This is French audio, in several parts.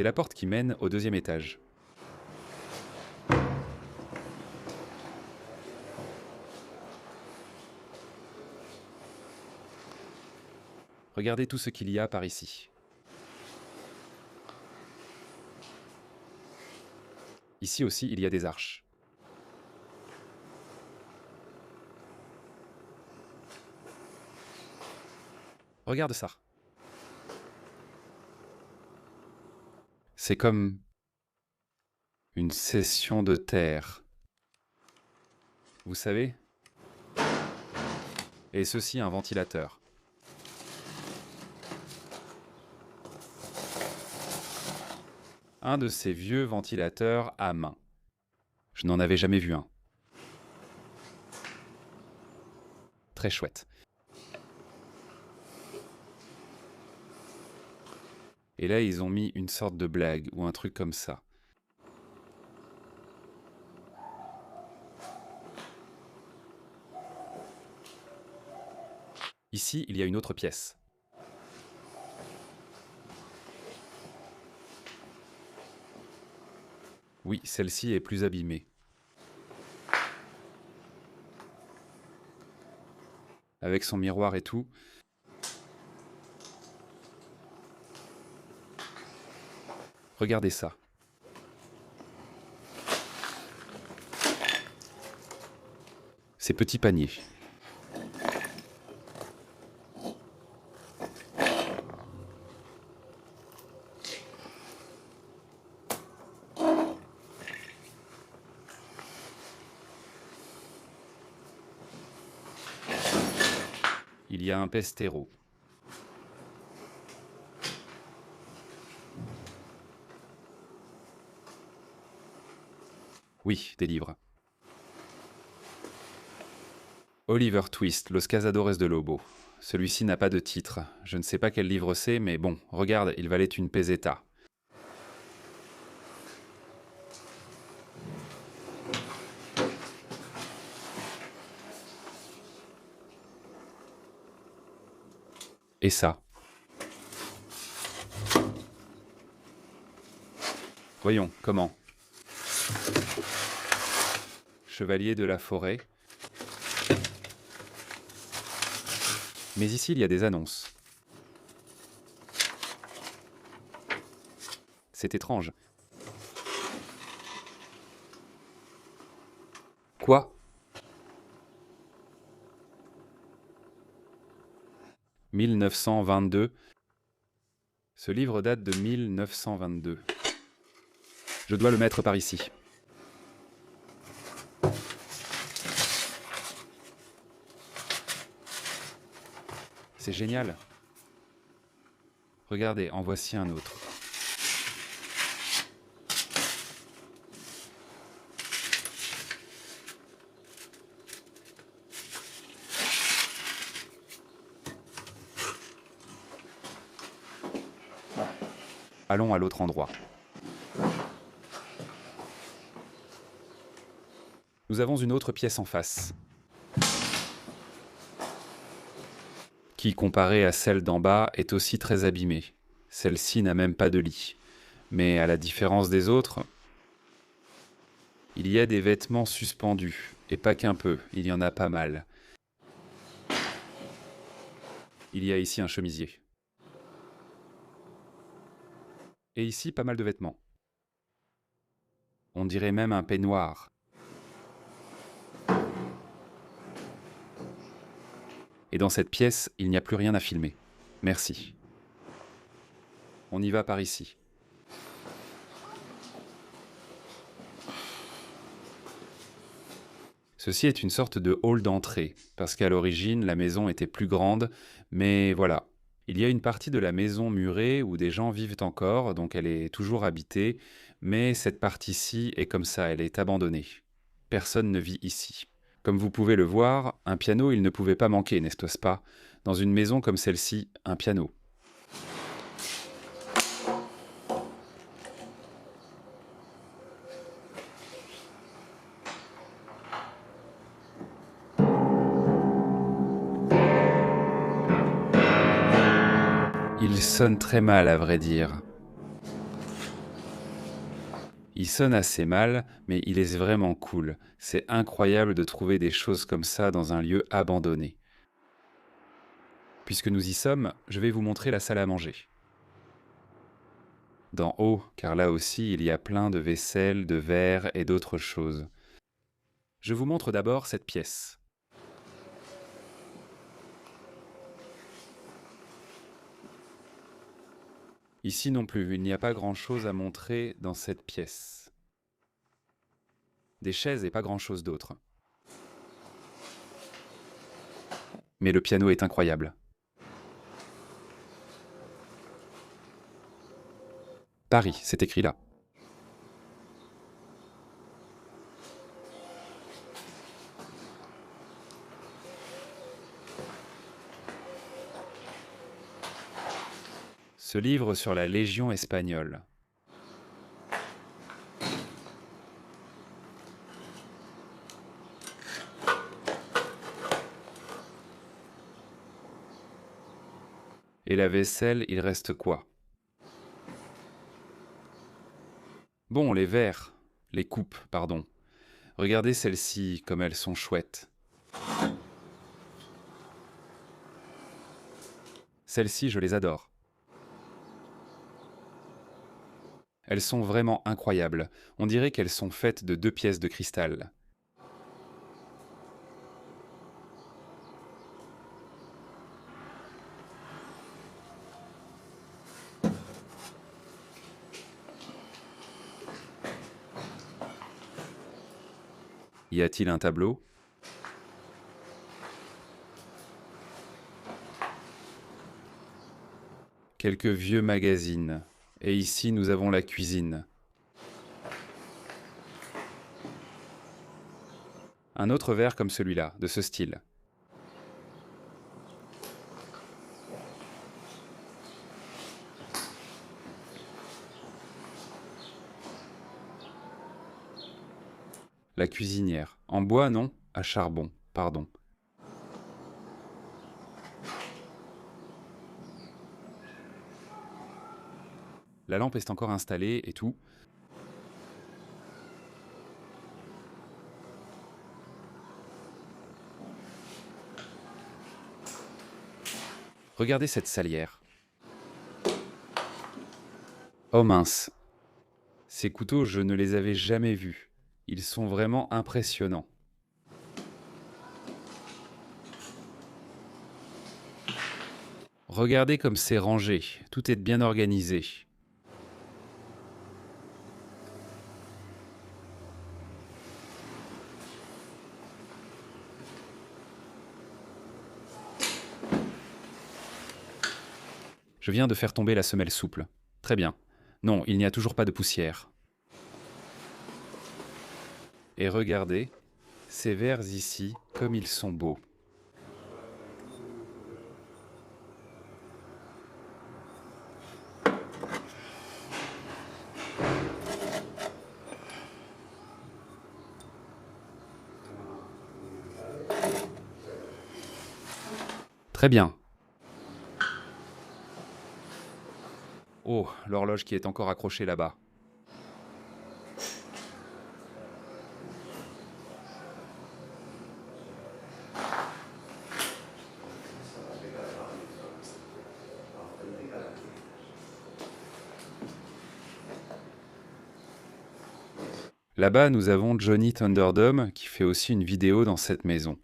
C'est la porte qui mène au deuxième étage. Regardez tout ce qu'il y a par ici. Ici aussi, il y a des arches. Regarde ça. C'est comme une cession de terre. Vous savez? Et ceci un ventilateur. Un de ces vieux ventilateurs à main. Je n'en avais jamais vu un. Très chouette. Et là, ils ont mis une sorte de blague ou un truc comme ça. Ici, il y a une autre pièce. Oui, celle-ci est plus abîmée. Avec son miroir et tout. Regardez ça. Ces petits paniers. Il y a un pestéro. Oui, des livres. Oliver Twist, Los Cazadores de Lobo. Celui-ci n'a pas de titre. Je ne sais pas quel livre c'est, mais bon, regarde, il valait une peseta. Et ça? Voyons, comment? Chevalier de la forêt. Mais ici, il y a des annonces. C'est étrange. Quoi? 1922. Ce livre date de 1922. Je dois le mettre par ici. C'est génial. Regardez, en voici un autre. Allons à l'autre endroit. Nous avons une autre pièce en face, qui, comparée à celle d'en bas, est aussi très abîmée. Celle-ci n'a même pas de lit. Mais à la différence des autres, il y a des vêtements suspendus, et pas qu'un peu, il y en a pas mal. Il y a ici un chemisier. Et ici, pas mal de vêtements. On dirait même un peignoir. Et dans cette pièce, il n'y a plus rien à filmer. Merci. On y va par ici. Ceci est une sorte de hall d'entrée, parce qu'à l'origine, la maison était plus grande, mais voilà. Il y a une partie de la maison murée où des gens vivent encore, donc elle est toujours habitée, mais cette partie-ci est comme ça, elle est abandonnée. Personne ne vit ici. Comme vous pouvez le voir, un piano, il ne pouvait pas manquer, n'est-ce pas? Dans une maison comme celle-ci, un piano. Il sonne très mal, à vrai dire. Il sonne assez mal, mais il est vraiment cool. C'est incroyable de trouver des choses comme ça dans un lieu abandonné. Puisque nous y sommes, je vais vous montrer la salle à manger. D'en haut, car là aussi il y a plein de vaisselle, de verres et d'autres choses. Je vous montre d'abord cette pièce. Ici non plus, il n'y a pas grand-chose à montrer dans cette pièce. Des chaises et pas grand-chose d'autre. Mais le piano est incroyable. Paris, c'est écrit là. Ce livre sur la Légion espagnole. Et la vaisselle, il reste quoi? Bon, les verres, les coupes, pardon. Regardez celles-ci, comme elles sont chouettes. Celles-ci, je les adore. Elles sont vraiment incroyables. On dirait qu'elles sont faites de 2 pièces de cristal. Y a-t-il un tableau? Quelques vieux magazines. Et ici, nous avons la cuisine. Un autre verre comme celui-là, de ce style. La cuisinière. En bois, non? À charbon, pardon. La lampe est encore installée et tout. Regardez cette salière. Oh mince. Ces couteaux, je ne les avais jamais vus. Ils sont vraiment impressionnants. Regardez comme c'est rangé. Tout est bien organisé. Je viens de faire tomber la semelle souple. Très bien. Non, il n'y a toujours pas de poussière. Et regardez, ces verres ici, comme ils sont beaux. Très bien. Oh, l'horloge qui est encore accrochée là-bas. Là-bas, nous avons Johnny Thunderdome qui fait aussi une vidéo dans cette maison.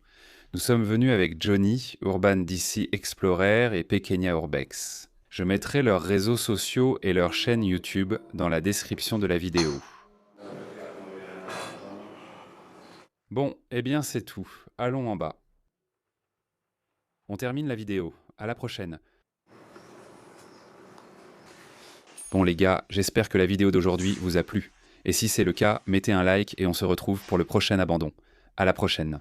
Nous sommes venus avec Johnny, Urban DC Explorer et Pequeña Urbex. Je mettrai leurs réseaux sociaux et leur chaîne YouTube dans la description de la vidéo. Bon, eh bien c'est tout. Allons en bas. On termine la vidéo. À la prochaine. Bon les gars, j'espère que la vidéo d'aujourd'hui vous a plu. Et si c'est le cas, mettez un like et on se retrouve pour le prochain abandon. À la prochaine.